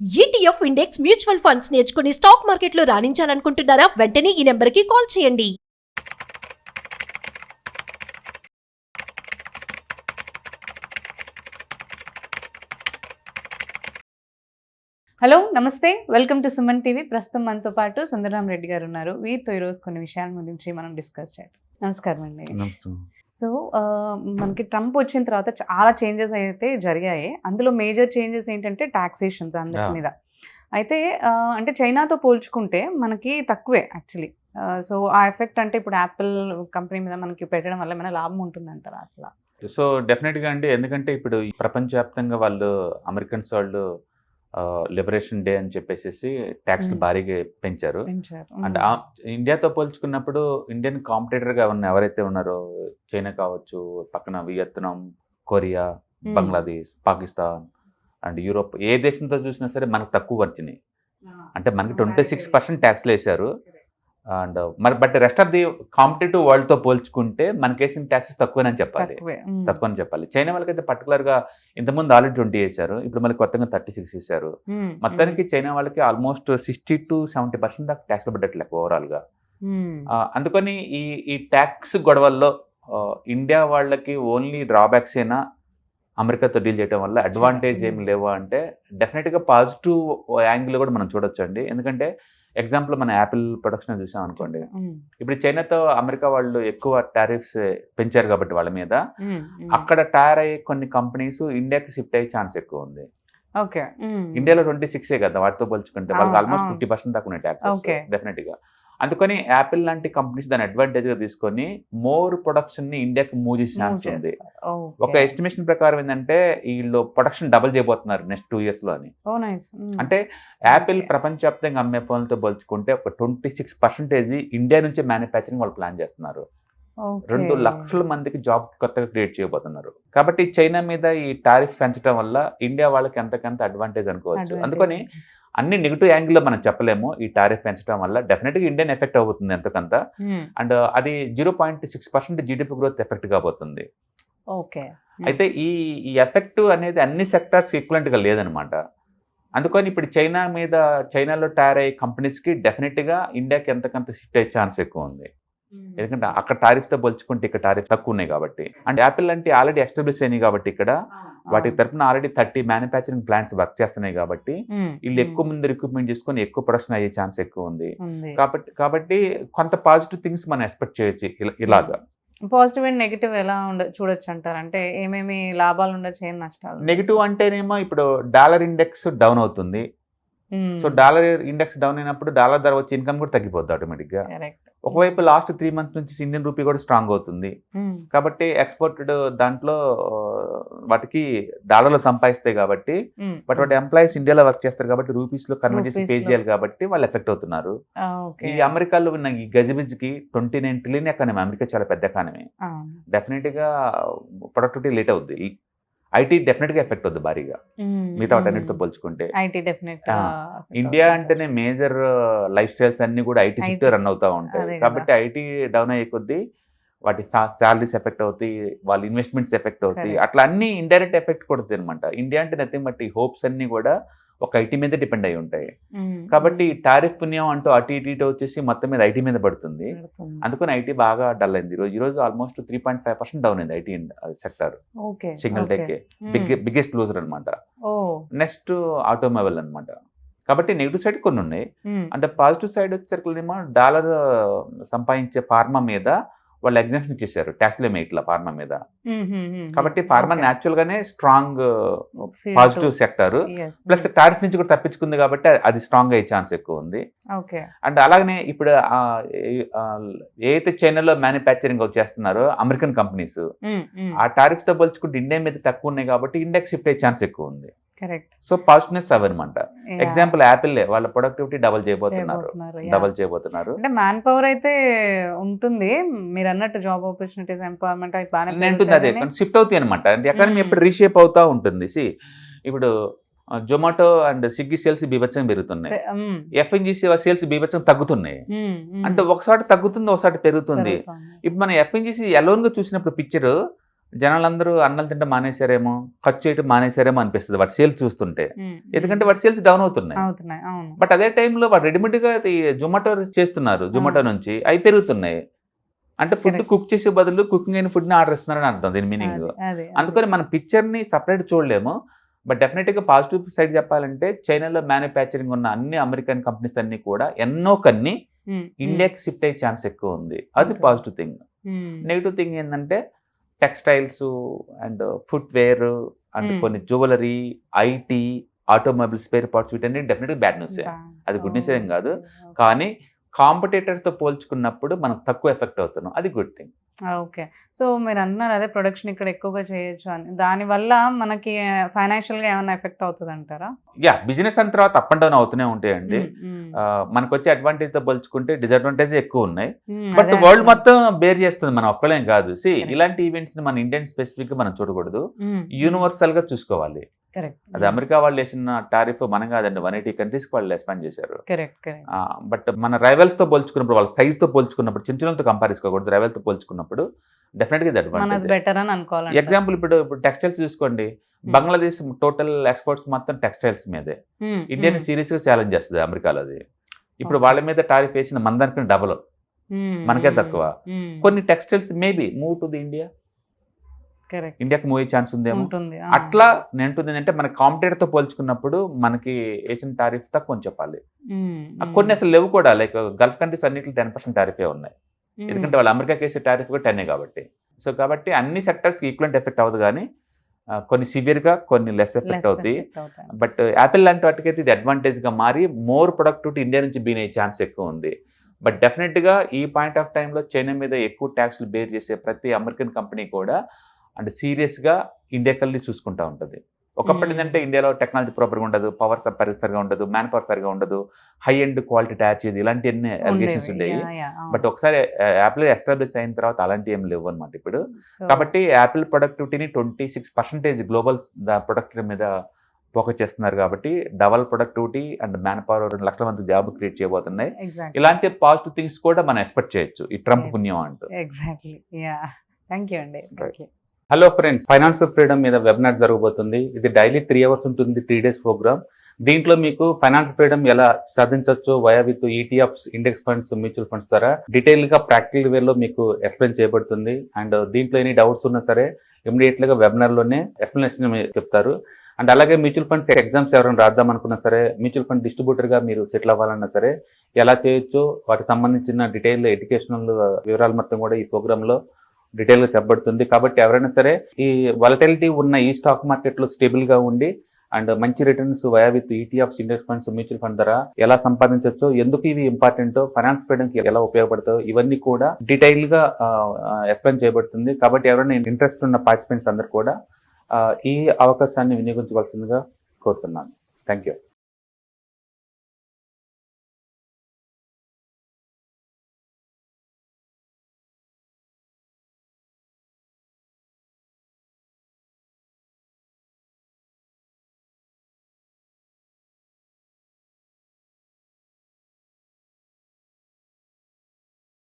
ETF index mutual funds నేర్చుకుని stock మార్కెట్లో రాణించాలనుకుంటున్నారా? వెంటనే ఈ నెంబర్కి కాల్ చేయండి. హలో నమస్తే, వెల్కమ్ టు సుమన్ టీవీ. ప్రస్తుతం మనతో పాటు సుందరరామ్ రెడ్డి గారు ఉన్నారు. వీరితో ఈరోజు కొన్ని విషయాల గురించి మనం డిస్కస్ చేద్దాం. నమస్కారం అండి. సో మనకి ట్రంప్ వచ్చిన తర్వాత చాలా చేంజెస్ అయితే జరిగాయి. అందులో మేజర్ చేంజెస్ ఏంటంటే టాక్సేషన్స్ అందరి మీద. అయితే అంటే చైనాతో పోల్చుకుంటే మనకి తక్కువే యాక్చువల్లీ. సో ఆ ఎఫెక్ట్ అంటే ఇప్పుడు యాపిల్ కంపెనీ మీద మనకి పెట్టడం వల్ల ఏమైనా లాభం ఉంటుందంటారా అసలు? సో డెఫినెట్గా అండి, ఎందుకంటే ఇప్పుడు ప్రపంచవ్యాప్తంగా అమెరికన్స్ వాళ్ళు లిబరేషన్ డే అని చెప్పేసి ట్యాక్స్లు భారీగా పెంచారు. అండ్ ఇండియాతో పోల్చుకున్నప్పుడు ఇండియన్ కాంపిటేటర్గా ఉన్న ఎవరైతే ఉన్నారో, చైనా కావచ్చు, పక్కన Vietnam, Korea, Bangladesh, Pakistan and Europe, ఏ దేశంతో చూసినా సరే మనకు తక్కువ వచ్చినాయి. అంటే మనకి 26% ట్యాక్స్లు వేశారు. అండ్ మరి but rest of the competitive వరల్డ్తో పోల్చుకుంటే మనకేసిన ట్యాక్సెస్ తక్కువని చెప్పాలి. చైనా వాళ్ళకైతే పర్టికులర్గా ఇంతకుముందు ఆల్రెడీ 20 వేశారు, ఇప్పుడు మళ్ళీ కొత్తగా 36 వేశారు. మొత్తానికి చైనా వాళ్ళకి ఆల్మోస్ట్ 60 to 70% దాకా ట్యాక్స్లు పడ్డట్లేదు ఓవరాల్గా. అందుకని ఈ ట్యాక్స్ గొడవల్లో ఇండియా వాళ్ళకి ఓన్లీ డ్రాబ్యాక్స్ అయినా అమెరికాతో డీల్ చేయడం వల్ల అడ్వాంటేజ్ ఏమి లేవా అంటే డెఫినెట్గా పాజిటివ్ యాంగిల్ కూడా మనం చూడొచ్చండి. ఎందుకంటే ఎగ్జాంపుల్ మన యాపిల్ ప్రొడక్షన్ చూసాం అనుకోండి, ఇప్పుడు చైనాతో అమెరికా వాళ్ళు ఎక్కువ టారిఫ్స్ పెంచారు కాబట్టి వాళ్ళ మీద అక్కడ తయారు అయ్యే కొన్ని కంపెనీస్ ఇండియాకి షిఫ్ట్ అయ్యే ఛాన్స్ ఎక్కువ ఉంది. ఇండియాలో 26 కదా, వాటితో పోల్చుకుంటే వాళ్ళకి ఆల్మోస్ట్ 50% దాకా ఉన్నాయి ట్యాక్సెస్ డెఫినెట్గా. అందుకని యాపిల్ లాంటి కంపెనీస్ దాన్ని అడ్వాంటేజ్గా తీసుకొని మోర్ ప్రొడక్షన్ ని ఇండియాకి మూవ్ చేసే ఛాన్స్ ఉంది. ఒక ఎస్టిమేషన్ ప్రకారం ఏంటంటే వీళ్ళు ప్రొడక్షన్ డబుల్ చేయబోతున్నారు నెక్స్ట్ 2 years లో అని. అంటే యాపిల్ ప్రపంచవ్యాప్తంగా అమ్మే ఫోన్లతో పోల్చుకుంటే ఒక 26% ఇండియా నుంచి మ్యానుఫ్యాక్చరింగ్ వాళ్ళు ప్లాన్ చేస్తున్నారు. 2 లక్షల మందికి జాబ్ కొత్తగా క్రియేట్ చేయబోతున్నారు. కాబట్టి చైనా మీద ఈ టారిఫ్ పెంచడం వల్ల ఇండియా వాళ్ళకి ఎంతకంత అడ్వాంటేజ్ అనుకోవచ్చు. అందుకని అన్ని నెగిటివ్ యాంగిల్లో మనం చెప్పలేము. ఈ టారిఫ్ పెంచడం వల్ల డెఫినెట్గా ఇండియన్ ఎఫెక్ట్ అవుతుంది ఎంతకంత. అండ్ అది 0.6% జీడిపి గ్రోత్ ఎఫెక్ట్ కాబోతుంది. అయితే ఈ ఎఫెక్ట్ అనేది అన్ని సెక్టార్స్ ఈక్వలెంట్గా లేదనమాట. అందుకని ఇప్పుడు చైనాలో తయారయ్యే కంపెనీస్కి డెఫినెట్గా ఇండియాకి ఎంతకంత షిఫ్ట్ అయ్యే ఛాన్స్ ఎక్కువ ఉంది. ఎందుకంటే అక్కడ టారిఫ్తో పోల్చుకుంటే ఇక్కడ టారిఫ్ తక్కువ ఉన్నాయి కాబట్టి. అండ్ యాపిల్ అంటే ఆల్రెడీ ఎస్టాబ్లిష్ అయినాయి కాబట్టి ఇక్కడ వాటి తరఫున ఆల్రెడీ 30 మ్యానుఫ్యాక్చరింగ్ ప్లాంట్స్ వర్క్ చేస్తున్నాయి కాబట్టి వీళ్ళు ఎక్కువ మంది రిక్రూట్మెంట్ చేసుకొని ఎక్కువ ప్రొడక్షన్ అయ్యే ఛాన్స్ ఎక్కువ ఉంది. కాబట్టి కొంత పాజిటివ్ థింగ్స్ మనం ఎక్స్పెక్ట్ చేయొచ్చు. ఇలాగా పాజిటివ్ అండ్ నెగిటివ్ ఎలా చూడొచ్చు అంటారు? అంటే ఏమేమి లాభాలు ఉండొచ్చు, ఏం నష్టాలు? నెగిటివ్ అంటేనేమో ఇప్పుడు డాలర్ ఇండెక్స్ డౌన్ అవుతుంది. సో డాలర్ ఇండెక్స్ డౌన్ అయినప్పుడు డాలర్ ధర వచ్చి ఇన్కమ్ కూడా తగ్గిపోద్ది ఆటోమేటిక్గా. ఒకవైపు లాస్ట్ 3 months నుంచి ఇండియన్ రూపీ కూడా స్ట్రాంగ్ అవుతుంది కాబట్టి ఎక్స్పోర్టెడ్ దాంట్లో వాటికి డాలర్లో సంపాదిస్తాయి కాబట్టి, బట్ వాటి ఎంప్లాయీస్ ఇండియాలో వర్క్ చేస్తారు కాబట్టి రూపీస్ లో కన్వర్ట్ చేసి పే చేయాలి కాబట్టి వాళ్ళు ఎఫెక్ట్ అవుతున్నారు. ఈ అమెరికాలో ఉన్న ఈ గజిబిజికి 29 trillion ఎకానమీ, అమెరికా చాలా పెద్ద ఎకానమీ. డెఫినెట్ గా ప్రొడక్టివిటీ లేట్ అవుద్ది. ఐటీ డెఫినెట్ గా ఎఫెక్ట్ అవుద్ది భారీగా మిగతా వాటన్నిటితో పోల్చుకుంటే. ఇండియా అంటేనే మేజర్ లైఫ్ స్టైల్స్ అన్ని కూడా ఐటీ సెక్టర్ రన్ అవుతా ఉంటాయి కాబట్టి ఐటీ డౌన్ అయ్యే కొద్దీ వాటి శాలరీస్ ఎఫెక్ట్ అవుతాయి, వాళ్ళ ఇన్వెస్ట్మెంట్స్ ఎఫెక్ట్ అవుతాయి, అట్లా అన్ని ఇండైరెక్ట్ ఎఫెక్ట్ కొడుతుంది అనమాట. ఇండియా అంటే నథింగ్ బట్ ఈ హోప్స్ అన్ని కూడా ఒక ఐటీ మీద డిపెండ్ అయి ఉంటాయి కాబట్టి టారిఫ్ పుణ్యం అంటూ అటు ఇటు వచ్చేసి మొత్తం మీద ఐటీ మీద పడుతుంది. అందుకని ఐటీ బాగా డల్ అయింది. ఈరోజు ఆల్మోస్ట్ 3.5% డౌన్ అయింది IT sector. Single tech biggest loser అనమాట. నెక్స్ట్ ఆటోమొబైల్ అనమాట. కాబట్టి నెగిటివ్ సైడ్ కొన్ని ఉన్నాయి. అంటే పాజిటివ్ సైడ్ వచ్చేసరికి డాలర్ సంపాదించే ఫార్మా మీద వాళ్ళు ఎగ్జామ్షన్ ఇచ్చేసారు, ట్యాక్స్లు ఏమి ఇట్లా ఫార్మా మీద. కాబట్టి ఫార్మా న్యాచురల్ గానే strong positive sector, plus tariff నుంచి కూడా తప్పించుకుంది కాబట్టి అది స్ట్రాంగ్ అయ్యే ఛాన్స్ ఎక్కువ ఉంది. అండ్ అలాగనే ఇప్పుడు ఏదైతే చైనాలో మ్యానుఫ్యాక్చరింగ్ చేస్తున్నారో అమెరికన్ కంపెనీస్, ఆ టారిఫ్ తో పోల్చుకుంటే ఇండియా మీద తక్కువ ఉన్నాయి కాబట్టి ఇండెక్స్ షిఫ్ట్ అయ్యే ఛాన్స్ ఎక్కువ ఉంది. సో పాజిటివ్నెస్ అవన్నమాట. ఎగ్జాంపుల్ యాపిల్ వాళ్ళ ప్రొడక్టివిటీ డబల్ చేయబోతున్నారు. అంటే మ్యాన్ పవర్ అయితే ఉంటుంది, మీరు అన్నట్టు జాబ్ ఆపర్చునిటీస్, ఎంపవర్మెంట్ ఉంటుంది, అదే షిఫ్ట్ అవుతాయి అనమాట. అంటే ఎకానమీ ఎప్పుడు రీషేప్ అవుతా ఉంటుంది. ఇప్పుడు జొమాటో అండ్ స్విగ్గీ సేల్స్ బీభత్సంగా పెరుగుతున్నాయి, ఎఫ్ఎన్జీసీ సేల్స్ బీభత్సంగా తగ్గుతున్నాయి. అంటే ఒకసారి తగ్గుతుంది, ఒకసారి పెరుగుతుంది. ఇప్పుడు మనం ఎఫ్ఎన్జీసీ ఎలోన్ గా చూసినప్పుడు పిక్చర్ జనాలందరూ అన్నం తింటే మానేశారేమో, ఖర్చు చేయడం మానేశారేమో అనిపిస్తుంది వాటి సేల్స్ చూస్తుంటే. ఎందుకంటే వాటి సేల్స్ డౌన్ అవుతున్నాయి. బట్ అదే టైంలో వాడు రెడీమేడ్గా జొమాటో చేస్తున్నారు, జొమాటో నుంచి అవి పెరుగుతున్నాయి. అంటే ఫుడ్ కుక్ చేసే బదులు కుకింగ్ అయిన ఫుడ్ని ఆర్డర్ ఇస్తున్నారని అర్థం దీని మీనింగ్. అందుకని మన పిక్చర్ని సపరేట్ చూడలేము. బట్ డెఫినెట్గా పాజిటివ్ సైడ్ చెప్పాలంటే చైనాలో మ్యానుఫ్యాక్చరింగ్ ఉన్న అన్ని అమెరికన్ కంపెనీస్ అన్ని కూడా ఎన్నో కన్ని ఇండియాకి షిఫ్ట్ అయ్యే ఛాన్స్ ఎక్కువ ఉంది. అది పాజిటివ్ థింగ్. నెగిటివ్ థింగ్ ఏంటంటే టెక్స్టైల్స్ అండ్ ఫుట్వేర్ అండ్ కొన్ని jewellery, IT, automobile spare parts వీటన్ని డెఫినెట్గా బ్యాడ్ న్యూస్. అది గుడ్ న్యూస్ ఏం కాదు, కానీ కాంపిటేటర్స్తో పోల్చుకున్నప్పుడు మనం తక్కువ ఎఫెక్ట్ అవుతున్నాం, అది గుడ్ థింగ్. ఓకే. సో మీరు అన్నారు అదే ప్రొడక్షన్ ఇక్కడ ఎక్కువగా చేయొచ్చు అని, దానివల్ల మనకి ఫైనాన్షియల్గా ఏమైనా ఎఫెక్ట్ అవుతుంది అంటారా? యా, బిజినెస్ అన్న తర్వాత అప్ అండ్ డౌన్ అవుతూనే ఉంటాయండి. మనకు వచ్చే అడ్వాంటేజ్తో పోల్చుకుంటే డిసడ్వాంటేజ్ ఎక్కువ ఉన్నాయి. బట్ వరల్డ్ మొత్తం బేర్ చేస్తుంది, మనం ఒక్కలేం కాదు. ఇలాంటి ఈవెంట్స్ ని మన ఇండియన్ స్పెసిఫిక్ గా మనం చూడకూడదు, యూనివర్సల్ గా చూసుకోవాలి. అది అమెరికా వాళ్ళు వేసిన టారిఫ్ మనం కాదండి, 180 కంట్రీస్ వాళ్ళు ఎక్స్పాండ్ చేశారు. బట్ మన రైవల్స్ తో పోల్చుకున్నప్పుడు, వాళ్ళ సైజ్ తో పోల్చుకున్నప్పుడు, చిన్న చిన్నతో కంపేర్ చేసుకోకూడదు, రైవల్ తో పోల్చుకున్నప్పుడు డెఫినెట్ గా బెటర్ అని అనుకోవాలి. ఎగ్జాంపుల్ ఇప్పుడు టెక్స్టైల్స్ చూసుకోండి, బంగ్లాదేశ్ టోటల్ ఎక్స్పోర్ట్స్ మొత్తం టెక్స్టైల్స్ మీదే. ఇండియన్ సీరియస్ గా ఛాలెంజ్ చేస్తుంది అమెరికాలో అది. ఇప్పుడు వాళ్ళ మీద టారిఫ్ వేసిన మన దానికి డబుల్, మనకే తక్కువ. కొన్ని textiles maybe move to the India, ఇండియాకి మూవ్ అయ్యే ఛాన్స్ ఉందేమో. అట్లా నేను అంటే మన కాంపిటేటర్ తో పోల్చుకున్నప్పుడు మనకి వేసిన టారిఫ్ తక్కువ అని చెప్పాలి. కొన్ని అసలు లేవు కూడా, లైక్ గల్ఫ్ కంట్రీస్ అన్నింటిలో 10% టారిఫే ఉన్నాయి, ఎందుకంటే వాళ్ళు అమెరికాకి వేసే టారిఫ్ కూడా 10 కాబట్టి. సో కాబట్టి అన్ని సెక్టర్స్కి ఈక్వలెంట్ ఎఫెక్ట్ అవ్వదు, కానీ కొన్ని సివియర్గా కొన్ని లెస్ ఎఫెక్ట్ అవుతాయి. బట్ యాపిల్ లాంటి వాటికైతే ఇది అడ్వాంటేజ్గా మారి మోర్ ప్రొడక్టివిటీ ఇండియా నుంచి బీన్ అయ్యే ఛాన్స్ ఎక్కువ ఉంది. బట్ డెఫినెట్గా ఈ పాయింట్ ఆఫ్ టైంలో చైనా మీద ఎక్కువ ట్యాక్స్లు బేర్ చేసే ప్రతి అమెరికన్ కంపెనీ కూడా అంటే సీరియస్గా ఇండియా కలిసి చూసుకుంటూ ఉంటుంది. ఒకప్పటి ఏంటంటే ఇండియాలో టెక్నాలజీ ప్రాపర్గా ఉండదు, పవర్ సరిగా ఉండదు, మ్యాన్ పవర్ సరిగా ఉండదు, హై ఎండ్ క్వాలిటీ తయారు చేయదు, ఇలాంటి ఎన్ని అలిగేషన్స్ ఉండేవి. బట్ ఒకసారి యాపిల్ ఎస్టాబ్లిష్ అయిన తర్వాత అలాంటి ఏం లేవు అనమాట ఇప్పుడు. కాబట్టి యాపిల్ ప్రొడక్టివిటీని 26% గ్లోబల్ ప్రొడక్టివిటీ మీద ఫోకస్ చేస్తున్నారు. కాబట్టి double productivity and man power 2 లక్షల మంది జాబ్ క్రియేట్ చేయబోతున్నాయి. ఇలాంటి పాజిటివ్ థింగ్స్ కూడా మనం ఎక్స్పెక్ట్ చేయొచ్చు ఈ ట్రంప్ పుణ్యం అంటూ. హలో ఫ్రెండ్స్, ఫైనాన్షియల్ ఫ్రీడమ్ మీద వెబినార్ జరగబోతుంది. ఇది డైలీ 3 hours ఉంటుంది, 3 days ప్రోగ్రామ్. దీంట్లో మీకు ఫైనాన్షియల్ ఫ్రీడమ్ ఎలా సాధించవచ్చు via with ETFs, index funds, mutual funds ద్వారా డీటెయిల్ గా ప్రాక్టికల్ వేలో మీకు ఎక్స్ప్లెయిన్ చేయబడుతుంది. అండ్ దీంట్లో ఎన్ని డౌట్స్ ఉన్నా సరే ఇమీడియట్ గా వెబినార్ లోనే ఎక్స్ప్లెనేషన్ చెప్తారు. అండ్ అలాగే మ్యూచువల్ ఫండ్స్ ఎగ్జామ్స్ ఎవరైనా రాద్దాం అనుకున్నా సరే, మ్యూచువల్ ఫండ్ డిస్ట్రిబ్యూటర్ గా మీరు సెటిల్ అవ్వాలన్నా సరే ఎలా చేయొచ్చు, వాటికి సంబంధించిన డీటెయిల్ ఎడ్యుకేషనల్ వివరాలు మొత్తం కూడా ఈ ప్రోగ్రామ్ లో డీటెయిల్ గా చెప్పబడుతుంది. కాబట్టి ఎవరైనా సరే ఈ వాలటిలిటీ ఉన్న ఈ స్టాక్ మార్కెట్ లో స్టేబుల్ గా ఉండి అండ్ మంచి returns via with ETFs, index funds, mutual fund ద్వారా ఎలా సంపాదించవచ్చు, ఎందుకు ఇవి ఇంపార్టెంట్, ఫైనాన్స్ ఫ్రీడమ్ కి ఎలా ఉపయోగపడతాయో ఇవన్నీ కూడా డీటెయిల్ గా ఎక్స్ప్లెయిన్ చేయబడుతుంది. కాబట్టి ఎవరైనా ఇంట్రెస్ట్ ఉన్న పార్టిసిపెంట్స్ అందరూ కూడా ఈ అవకాశాన్ని వినియోగించవలసిందిగా కోరుతున్నాను. Thank you.